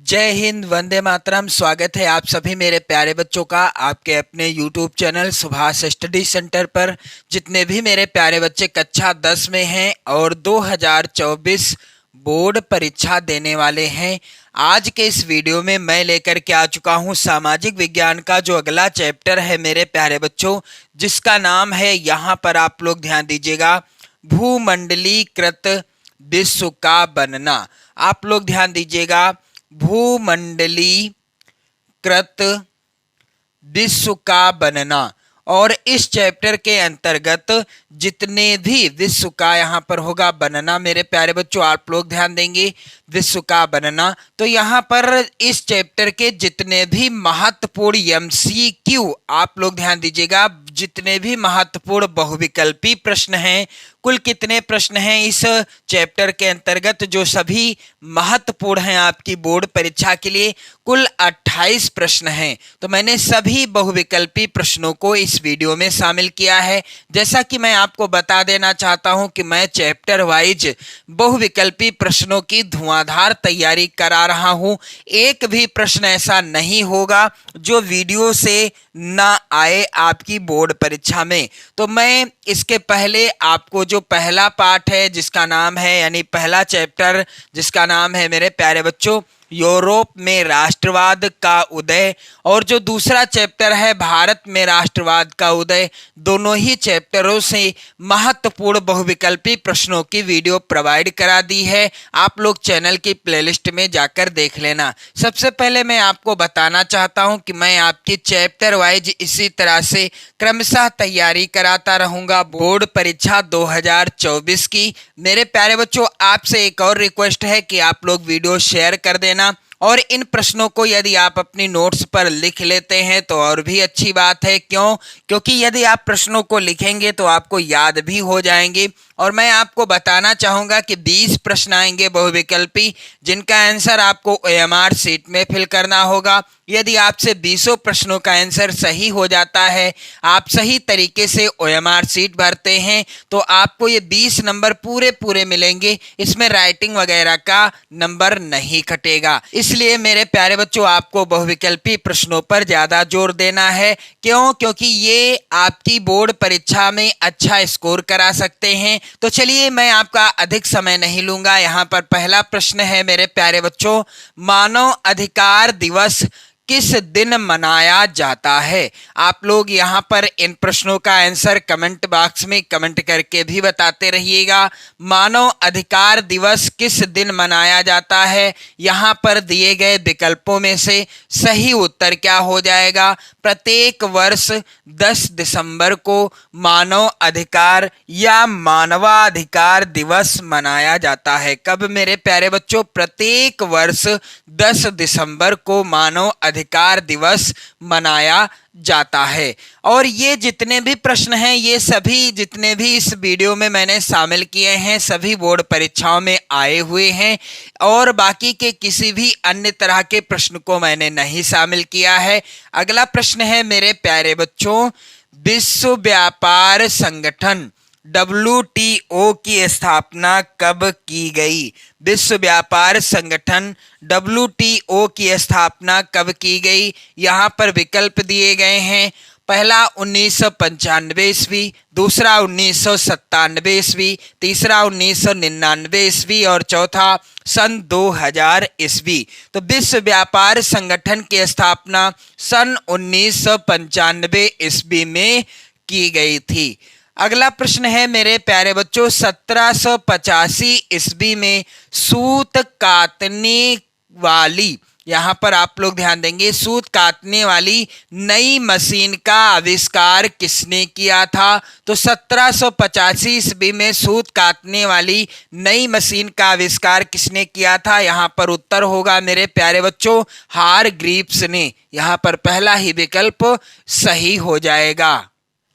जय हिंद, वंदे मातरम। स्वागत है आप सभी मेरे प्यारे बच्चों का आपके अपने YouTube channel Subhash study centre पर। जितने भी मेरे प्यारे बच्चे कक्षा 10 में हैं और 2024 बोर्ड परीक्षा देने वाले हैं, आज के इस वीडियो में मैं लेकर के आ चुका हूं सामाजिक विज्ञान का जो अगला चैप्टर है मेरे प्यारे बच्चों, जिसका नाम है, यहाँ पर आप लोग ध्यान दीजिएगा, भूमंडलीकृत विश्व का बनना। आप लोग ध्यान दीजिएगा, भूमंडलीकृत विश्व का बनना। और इस चैप्टर के अंतर्गत जितने भी विश्व का यहाँ पर होगा बनना, मेरे प्यारे बच्चों आप लोग ध्यान देंगे, विश्व का बनना। तो यहाँ पर इस चैप्टर के जितने भी महत्वपूर्ण MCQ, आप लोग ध्यान दीजिएगा, जितने भी महत्वपूर्ण बहुविकल्पी प्रश्न हैं, कुल कितने प्रश्न हैं इस चैप्टर के अंतर्गत जो सभी महत्वपूर्ण हैं आपकी बोर्ड परीक्षा के लिए, कुल 28 प्रश्न हैं। तो मैंने सभी बहुविकल्पी प्रश्नों को इस वीडियो में शामिल किया है। जैसा कि मैं आपको बता देना चाहता हूं कि मैं चैप्टर वाइज बहुविकल्पी प्रश्नों की धुआंधार तैयारी करा रहा हूं। एक भी प्रश्न ऐसा नहीं होगा जो वीडियो से ना आए आपकी बोर्ड परीक्षा में। तो मैं इसके पहले आपको जो पहला पार्ट है जिसका नाम है, यानी पहला चैप्टर जिसका नाम है मेरे प्यारे बच्चों यूरोप में राष्ट्रवाद का उदय, और जो दूसरा चैप्टर है भारत में राष्ट्रवाद का उदय, दोनों ही चैप्टरों से महत्वपूर्ण बहुविकल्पी प्रश्नों की वीडियो प्रोवाइड करा दी है। आप लोग चैनल की प्लेलिस्ट में जाकर देख लेना। सबसे पहले मैं आपको बताना चाहता हूं कि मैं आपकी चैप्टर वाइज इसी तरह से क्रमशः तैयारी कराता रहूंगा बोर्ड परीक्षा 2024 की। मेरे प्यारे बच्चों आपसे एक और रिक्वेस्ट है कि आप लोग वीडियो शेयर कर देना, और इन प्रश्नों को यदि आप अपनी नोट्स पर लिख लेते हैं तो और भी अच्छी बात है। क्योंकि यदि आप प्रश्नों को लिखेंगे तो आपको याद भी हो जाएंगे। और मैं आपको बताना चाहूंगा कि 20 प्रश्न आएंगे बहुविकल्पी, जिनका आंसर आपको OMR शीट में फिल करना होगा। यदि आपसे 20 प्रश्नों का आंसर सही हो जाता है, आप सही तरीके से OMR शीट भरते हैं, तो आपको ये 20 नंबर पूरे मिलेंगे। इसमें राइटिंग वगैरह का नंबर नहीं कटेगा। इसलिए मेरे प्यारे बच्चों आपको बहुविकल्पी प्रश्नों पर ज्यादा जोर देना है। क्योंकि ये आपकी बोर्ड परीक्षा में अच्छा स्कोर करा सकते हैं। तो चलिए मैं आपका अधिक समय नहीं लूंगा। यहाँ पर पहला प्रश्न है मेरे प्यारे बच्चों, मानव अधिकार दिवस किस दिन मनाया जाता है? आप लोग यहाँ पर इन प्रश्नों का आंसर कमेंट बॉक्स में कमेंट करके भी बताते रहिएगा। मानव अधिकार दिवस किस दिन मनाया जाता है? यहाँ पर दिए गए विकल्पों में से सही उत्तर क्या हो जाएगा? प्रत्येक वर्ष 10 दिसंबर को मानव अधिकार या मानवाधिकार दिवस मनाया जाता है। कब मेरे प्यारे बच्चों? प्रत्येक वर्ष 10 दिसंबर को मानव अधिकार दिवस मनाया जाता है। और ये जितने भी प्रश्न हैं, ये सभी जितने भी इस वीडियो में मैंने शामिल किए हैं, सभी बोर्ड परीक्षाओं में आए हुए हैं, और बाकी के किसी भी अन्य तरह के प्रश्न को मैंने नहीं शामिल किया है। अगला प्रश्न है मेरे प्यारे बच्चों, विश्व व्यापार संगठन WTO की स्थापना कब की गई? विश्व व्यापार संगठन WTO की स्थापना कब की गई? यहाँ पर विकल्प दिए गए हैं। पहला 1995 ईस्वी, दूसरा 1997 ईस्वी, तीसरा 1999 ईस्वी और चौथा सन 2000 ईस्वी। तो विश्व व्यापार संगठन की स्थापना सन 1995 ईस्वी में की गई थी। अगला प्रश्न है मेरे प्यारे बच्चों, 1785 ईस्वी में सूत काटने वाली, यहाँ पर आप लोग ध्यान देंगे, सूत काटने वाली नई मशीन का आविष्कार किसने किया था? तो 1785 ईस्वी में सूत काटने वाली नई मशीन का आविष्कार किसने किया था? यहाँ पर उत्तर होगा मेरे प्यारे बच्चों हारग्रीव्स ने। यहाँ पर पहला ही विकल्प सही हो जाएगा।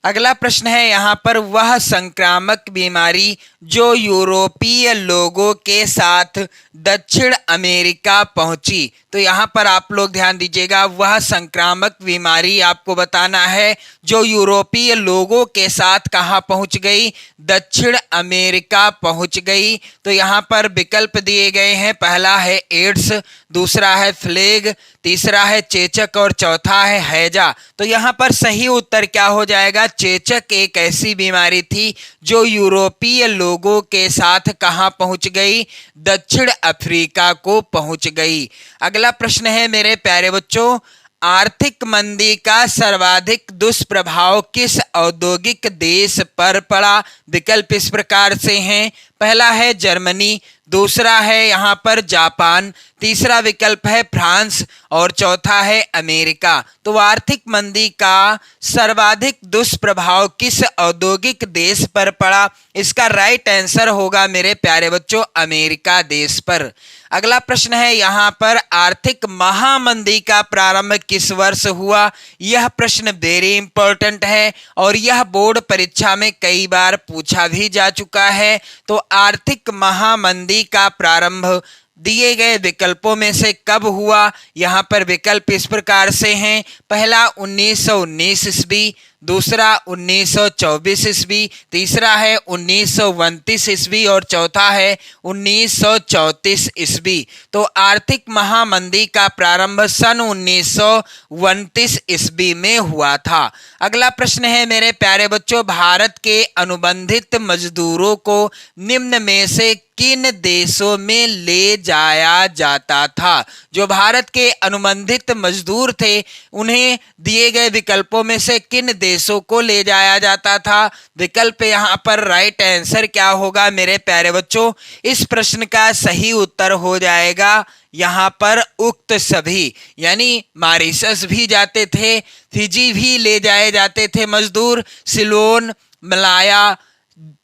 अगला प्रश्न है यहाँ पर, वह संक्रामक बीमारी जो यूरोपीय लोगों के साथ दक्षिण अमेरिका पहुंची। तो यहाँ पर आप लोग ध्यान दीजिएगा, वह संक्रामक बीमारी आपको बताना है जो यूरोपीय लोगों के साथ कहाँ पहुंच गई? दक्षिण अमेरिका पहुंच गई। तो यहाँ पर विकल्प दिए गए हैं। पहला है एड्स, दूसरा है फ्लेग, तीसरा है चेचक और चौथा है हैजा। तो यहाँ पर सही उत्तर क्या हो जाएगा? चेचक एक ऐसी बीमारी थी जो यूरोपीय लोगों के साथ कहाँ पहुंच गई? दक्षिण अफ्रीका को पहुंच गई। अगला प्रश्न है मेरे प्यारे बच्चों, आर्थिक मंदी का सर्वाधिक दुष्प्रभाव किस औद्योगिक देश पर पड़ा? विकल्प इस प्रकार से हैं। पहला है जर्मनी, दूसरा है यहाँ पर जापान, तीसरा विकल्प है फ्रांस और चौथा है अमेरिका। तो आर्थिक मंदी का सर्वाधिक दुष्प्रभाव किस औद्योगिक देश पर पड़ा? इसका राइट आंसर होगा मेरे प्यारे बच्चों अमेरिका देश पर। अगला प्रश्न है यहाँ पर, आर्थिक महामंदी का प्रारंभ किस वर्ष हुआ? यह प्रश्न वेरी इंपॉर्टेंट है और यह बोर्ड परीक्षा में कई बार पूछा भी जा चुका है। तो आर्थिक महामंदी का प्रारंभ दिए गए विकल्पों में से कब हुआ? यहाँ पर विकल्प इस प्रकार से हैं। पहला 1919 ईस्वी, दूसरा 1924 ईस्वी, तीसरा है 1929 ईस्वी और चौथा है 1934 ईस्वी। तो आर्थिक महामंदी का प्रारंभ सन 1929 ईस्वी में हुआ था। अगला प्रश्न है मेरे प्यारे बच्चों, भारत के अनुबंधित मजदूरों को निम्न में से किन देशों में ले जाया जाता था? जो भारत के अनुबंधित मजदूर थे उन्हें दिए गए विकल्पों में से किन देशों को ले जाया जाता था? विकल्प यहाँ पर राइट आंसर क्या होगा मेरे प्यारे बच्चों? इस प्रश्न का सही उत्तर हो जाएगा यहाँ पर उक्त सभी, यानी मॉरिशस भी जाते थे, फिजी भी ले जाए जाते थे मजदूर, सिलोन, मलाया,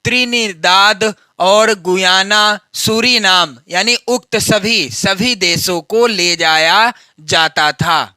त्रिनिदाद और गुयाना, सूरीनाम, यानी उक्त सभी देशों को ले जाया जाता था।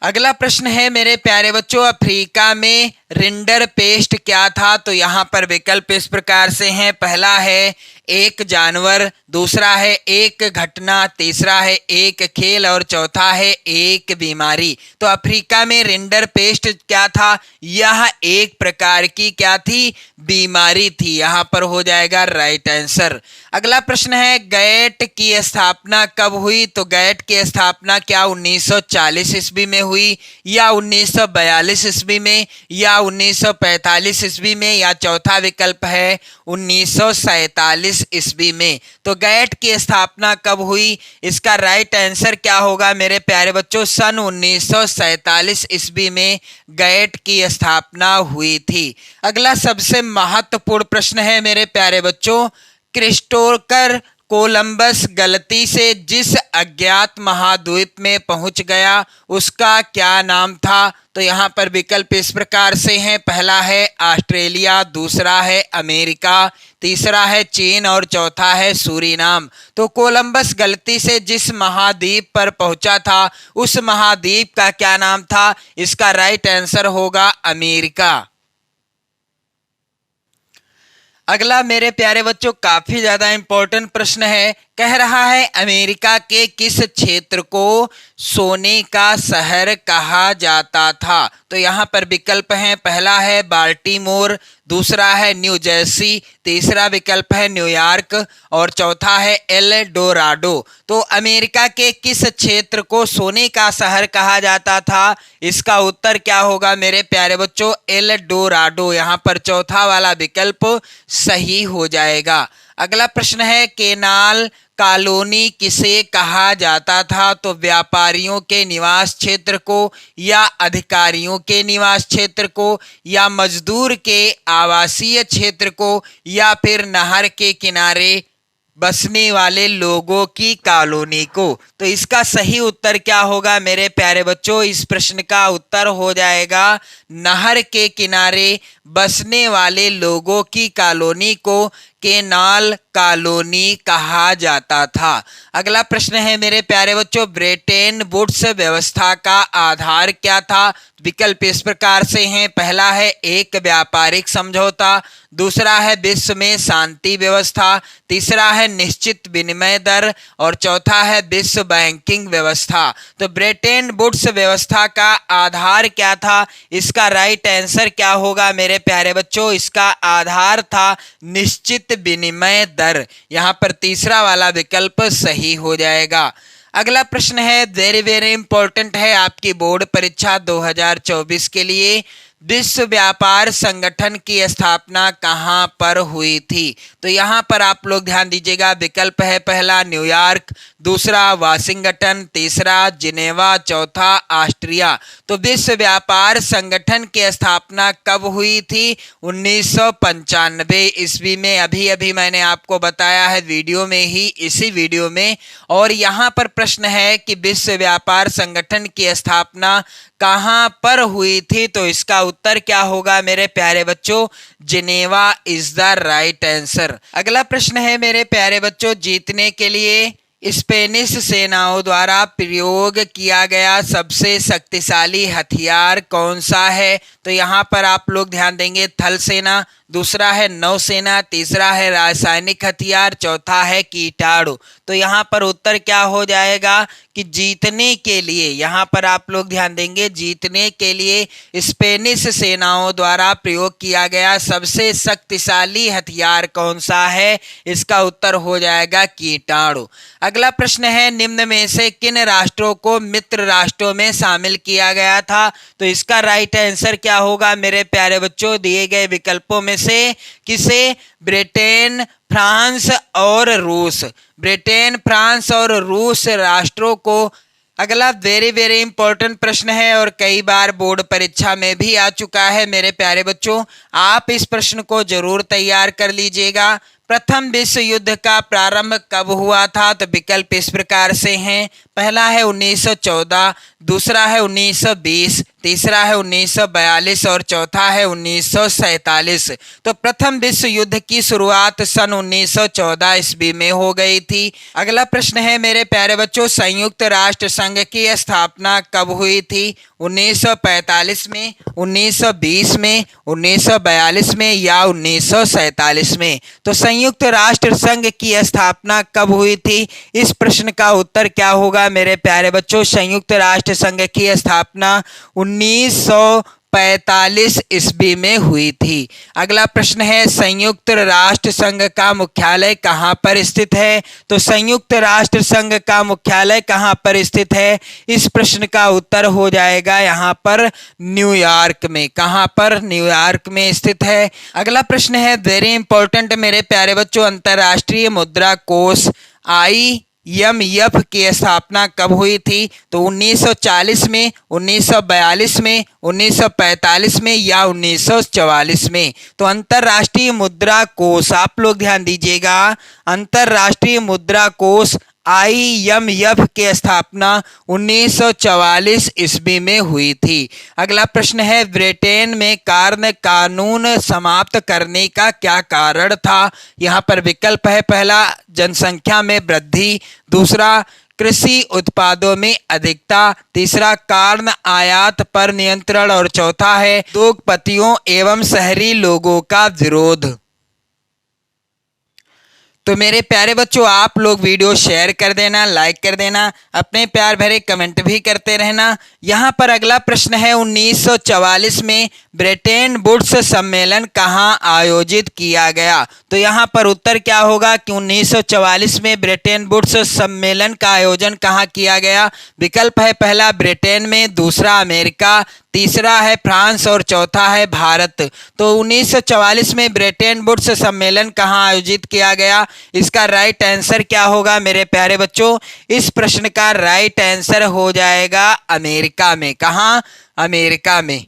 अगला प्रश्न है मेरे प्यारे बच्चों, अफ्रीका में रिंडर पेस्ट क्या था? तो यहाँ पर विकल्प इस प्रकार से हैं। पहला है एक जानवर, दूसरा है एक घटना, तीसरा है एक खेल और चौथा है एक बीमारी। तो अफ्रीका में रिंडर पेस्ट क्या था? यह एक प्रकार की क्या थी? बीमारी थी। यहाँ पर हो जाएगा राइट आंसर। अगला प्रश्न है, गैट की स्थापना कब हुई? तो गैट की स्थापना क्या 1940 ईस्वी में हुई या 1942 ईस्वी में या 1945 ईस्वी में या चौथा विकल्प है 1947 ईस्वी में? तो गैट की स्थापना कब हुई? इसका राइट आंसर क्या होगा मेरे प्यारे बच्चों? सन 1947 ईस्वी में गैट की स्थापना हुई थी। अगला सबसे महत्वपूर्ण प्रश्न है मेरे प्यारे बच्चों, क्रिस्टोफर कोलंबस गलती से जिस अज्ञात महाद्वीप में पहुंच गया उसका क्या नाम था? तो यहाँ पर विकल्प इस प्रकार से हैं। पहला है ऑस्ट्रेलिया, दूसरा है अमेरिका, तीसरा है चीन और चौथा है सूरीनाम। तो कोलंबस गलती से जिस महाद्वीप पर पहुंचा था उस महाद्वीप का क्या नाम था? इसका राइट आंसर होगा अमेरिका। अगला मेरे प्यारे बच्चों काफी ज्यादा इंपॉर्टेंट प्रश्न है। कह रहा है अमेरिका के किस क्षेत्र को सोने का शहर कहा जाता था? तो यहाँ पर विकल्प हैं। पहला है बाल्टीमोर, दूसरा है न्यू जर्सी, तीसरा विकल्प है न्यूयॉर्क और चौथा है एल डोराडो। तो अमेरिका के किस क्षेत्र को सोने का शहर कहा जाता था? इसका उत्तर क्या होगा मेरे प्यारे बच्चों? L Dorado. यहाँ पर चौथा वाला विकल्प सही हो जाएगा। अगला प्रश्न है, केनाल कॉलोनी किसे कहा जाता था? तो व्यापारियों के निवास क्षेत्र को या अधिकारियों के निवास क्षेत्र को या मजदूर के आवासीय क्षेत्र को या फिर नहर के किनारे बसने वाले लोगों की कॉलोनी को? तो इसका सही उत्तर क्या होगा मेरे प्यारे बच्चों? इस प्रश्न का उत्तर हो जाएगा नहर के किनारे बसने वाले लोगों की कॉलोनी को केनाल कॉलोनी कहा जाता था। अगला प्रश्न है मेरे प्यारे बच्चों, ब्रेटन वुड्स व्यवस्था का आधार क्या था? विकल्प इस प्रकार से हैं। पहला है एक व्यापारिक समझौता, दूसरा है विश्व में शांति व्यवस्था, तीसरा है निश्चित विनिमय दर और चौथा है विश्व बैंकिंग व्यवस्था। तो ब्रेटन वुड्स व्यवस्था का आधार क्या था? इसका राइट आंसर क्या होगा मेरे प्यारे बच्चों? इसका आधार था निश्चित विनिमय दर। यहाँ पर तीसरा वाला विकल्प सही हो जाएगा। अगला प्रश्न है, वेरी वेरी इंपॉर्टेंट है आपकी बोर्ड परीक्षा 2024 के लिए। विश्व व्यापार संगठन की स्थापना कहाँ पर हुई थी? तो यहाँ पर आप लोग ध्यान दीजिएगा, विकल्प है पहला न्यूयॉर्क, दूसरा वाशिंगटन, तीसरा जिनेवा, चौथा ऑस्ट्रिया। तो विश्व व्यापार संगठन की स्थापना कब हुई थी? 1995 ईस्वी में। अभी अभी मैंने आपको बताया है वीडियो में ही, इसी वीडियो में। और यहाँ पर प्रश्न है कि विश्व व्यापार संगठन की स्थापना कहाँ पर हुई थी? तो इसका उत्तर क्या होगा मेरे प्यारे बच्चों? Geneva is the right answer. अगला प्रश्न है मेरे प्यारे बच्चों, जीतने के लिए स्पेनिश सेनाओं द्वारा प्रयोग किया गया सबसे शक्तिशाली हथियार कौन सा है? तो यहाँ पर आप लोग ध्यान देंगे, थल सेना, दूसरा है नौसेना, तीसरा है रासायनिक हथियार, चौथा है कीटाणु। तो यहाँ पर उत्तर क्या हो जाएगा कि जीतने के लिए, यहाँ पर आप लोग ध्यान देंगे, जीतने के लिए स्पेनिश सेनाओं द्वारा प्रयोग किया गया सबसे शक्तिशाली हथियार कौन सा है? इसका उत्तर हो जाएगा कीटाणु। अगला प्रश्न है, निम्न में से किन राष्ट्रों को मित्र राष्ट्रों में शामिल किया गया था? तो इसका राइट आंसर क्या होगा मेरे प्यारे बच्चों? दिए गए विकल्पों में से किसे? ब्रिटेन, फ्रांस और रूस। ब्रिटेन, फ्रांस और रूस राष्ट्रों को। अगला वेरी वेरी इंपॉर्टेंट प्रश्न है और कई बार बोर्ड परीक्षा में भी आ चुका है मेरे प्यारे बच्चों, आप इस प्रश्न को जरूर तैयार कर लीजिएगा। प्रथम विश्व युद्ध का प्रारंभ कब हुआ था? तो विकल्प इस प्रकार से हैं, पहला है 1914, दूसरा है 1920, तीसरा है 1942 और चौथा है 1947। तो प्रथम विश्व युद्ध की शुरुआत सन 1914 ईस्वी में हो गई थी। अगला प्रश्न है मेरे प्यारे बच्चों, संयुक्त राष्ट्र संघ की स्थापना कब हुई थी? 1945 में, 1920 में, 1942 में या 1947 में? तो संयुक्त राष्ट्र संघ की स्थापना कब हुई थी? इस प्रश्न का उत्तर क्या होगा मेरे प्यारे बच्चों? संयुक्त राष्ट्र संघ की स्थापना 1945 ईस्वी में हुई थी। अगला प्रश्न है, संयुक्त राष्ट्र संघ का मुख्यालय कहाँ पर स्थित है? तो संयुक्त राष्ट्र संघ का मुख्यालय कहाँ पर स्थित है? इस प्रश्न का उत्तर हो जाएगा यहाँ पर न्यूयॉर्क में। कहाँ पर? न्यूयॉर्क में स्थित है। अगला प्रश्न है वेरी इंपॉर्टेंट मेरे प्यारे बच्चों, अंतर्राष्ट्रीय मुद्रा कोष IMF की स्थापना कब हुई थी? तो 1940 में, 1942 में, 1945 में या 1944 में? तो अंतर्राष्ट्रीय मुद्रा कोष, आप लोग ध्यान दीजिएगा, अंतर्राष्ट्रीय मुद्रा कोष IMF की स्थापना 1944 ईस्वी में हुई थी। अगला प्रश्न है, ब्रिटेन में कार्य कानून समाप्त करने का क्या कारण था? यहाँ पर विकल्प है पहला जनसंख्या में वृद्धि, दूसरा कृषि उत्पादों में अधिकता, तीसरा कार्य आयात पर नियंत्रण और चौथा है उद्योगपतियों एवं शहरी लोगों का विरोध। तो मेरे प्यारे बच्चों, आप लोग वीडियो शेयर कर देना, लाइक कर देना, अपने प्यार भरे कमेंट भी करते रहना। यहाँ पर अगला प्रश्न है, 1944 में ब्रिटेन वुड्स सम्मेलन कहाँ आयोजित किया गया? तो यहाँ पर उत्तर क्या होगा कि 1944 में ब्रिटेन वुड्स सम्मेलन का आयोजन कहाँ किया गया? विकल्प है पहला ब्रिटेन में, दूसरा अमेरिका, तीसरा है फ्रांस और चौथा है भारत। तो 1944 में ब्रिटेन वुड्स सम्मेलन कहाँ आयोजित किया गया? इसका राइट आंसर क्या होगा मेरे प्यारे बच्चों? इस प्रश्न का राइट आंसर हो जाएगा अमेरिका में। कहाँ? अमेरिका में।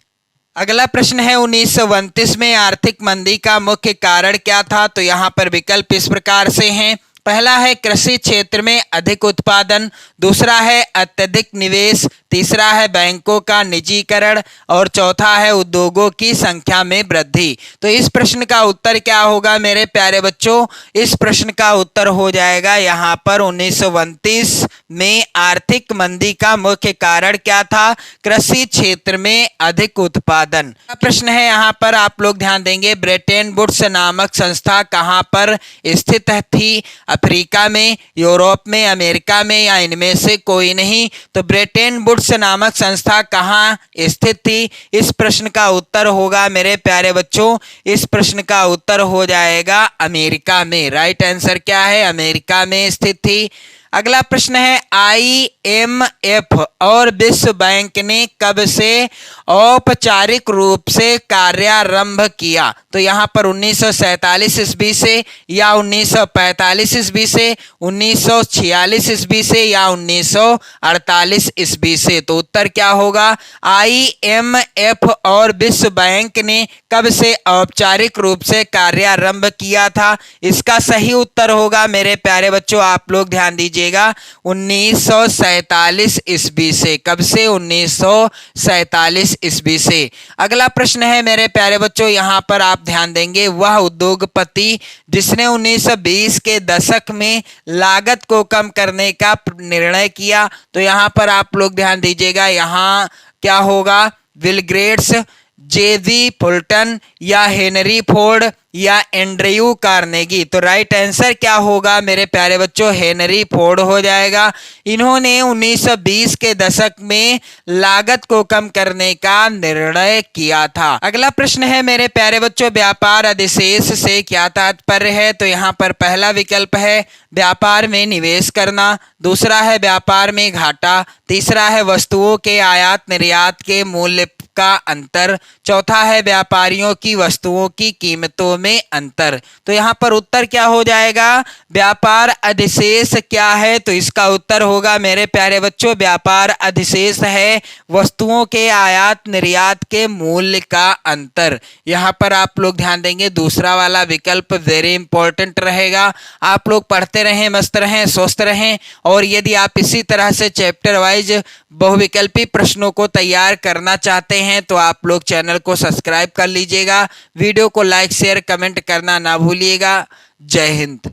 अगला प्रश्न है, 1929 में आर्थिक मंदी का मुख्य कारण क्या था? तो यहाँ पर विकल्प इस प्रकार से हैं, पहला है कृषि क्षेत्र में अधिक उत्पादन, दूसरा है अत्यधिक निवेश, तीसरा है बैंकों का निजीकरण और चौथा है उद्योगों की संख्या में वृद्धि। तो इस प्रश्न का उत्तर क्या होगा मेरे प्यारे बच्चों? इस प्रश्न का उत्तर हो जाएगा यहाँ पर 1929 में आर्थिक मंदी का मुख्य कारण क्या था? कृषि क्षेत्र में अधिक उत्पादन। प्रश्न है यहाँ पर आप लोग ध्यान देंगे, ब्रिटेन वुड्स नामक संस्था कहाँ पर स्थित थी? अफ्रीका में, यूरोप में, अमेरिका में या इनमें से कोई नहीं? तो ब्रिटेन वुड्स नामक संस्था कहाँ स्थित थी? इस प्रश्न का उत्तर होगा मेरे प्यारे बच्चों, इस प्रश्न का उत्तर हो जाएगा अमेरिका में। राइट आंसर क्या है? अमेरिका में स्थित थी। अगला प्रश्न है IMF और विश्व बैंक ने कब से औपचारिक रूप से कार्यारंभ किया? तो यहाँ पर 1947 ईस्वी से या 1945 ईस्वी से, 1946 ईस्वी से या 1948 ईस्वी से? तो उत्तर क्या होगा? IMF और विश्व बैंक ने कब से औपचारिक रूप से कार्यारंभ किया था? इसका सही उत्तर होगा मेरे प्यारे बच्चों, आप लोग ध्यान दीजिएगा, 1947 ईस्वी से। कब से? 1947 ईस्वी से। अगला प्रश्न है मेरे प्यारे बच्चों, यहाँ पर आप ध्यान देंगे, वह उद्योगपति जिसने 1920 के दशक में लागत को कम करने का निर्णय किया? तो यहाँ पर आप लोग ध्यान दीजिएगा, यहाँ क्या होगा? बिल गेट्स, जेवी फुलटन या हेनरी फोर्ड या एंड्रयू कार्नेगी? तो राइट आंसर क्या होगा मेरे प्यारे बच्चों? हेनरी फोर्ड हो जाएगा। इन्होंने 1920 के दशक में लागत को कम करने का निर्णय किया था। अगला प्रश्न है मेरे प्यारे बच्चों, व्यापार अधिशेष से क्या तात्पर्य है? तो यहाँ पर पहला विकल्प है व्यापार में निवेश करना, दूसरा है व्यापार में घाटा, तीसरा है वस्तुओं के आयात निर्यात के मूल्य का अंतर, चौथा है व्यापारियों की वस्तुओं की कीमतों में अंतर। तो यहाँ पर उत्तर क्या हो जाएगा? व्यापार अधिशेष क्या है? तो इसका उत्तर होगा मेरे प्यारे बच्चों, व्यापार अधिशेष है वस्तुओं के आयात निर्यात के मूल्य का अंतर। यहाँ पर आप लोग ध्यान देंगे, दूसरा वाला विकल्प वेरी इंपॉर्टेंट रहेगा। आप लोग पढ़ते रहें, मस्त रहें, स्वस्थ रहें, और यदि आप इसी तरह से चैप्टर वाइज बहुविकल्पी प्रश्नों को तैयार करना चाहते हैं तो आप लोग चैनल को सब्सक्राइब कर लीजिएगा। वीडियो को लाइक शेयर कमेंट करना ना भूलिएगा। जय हिंद।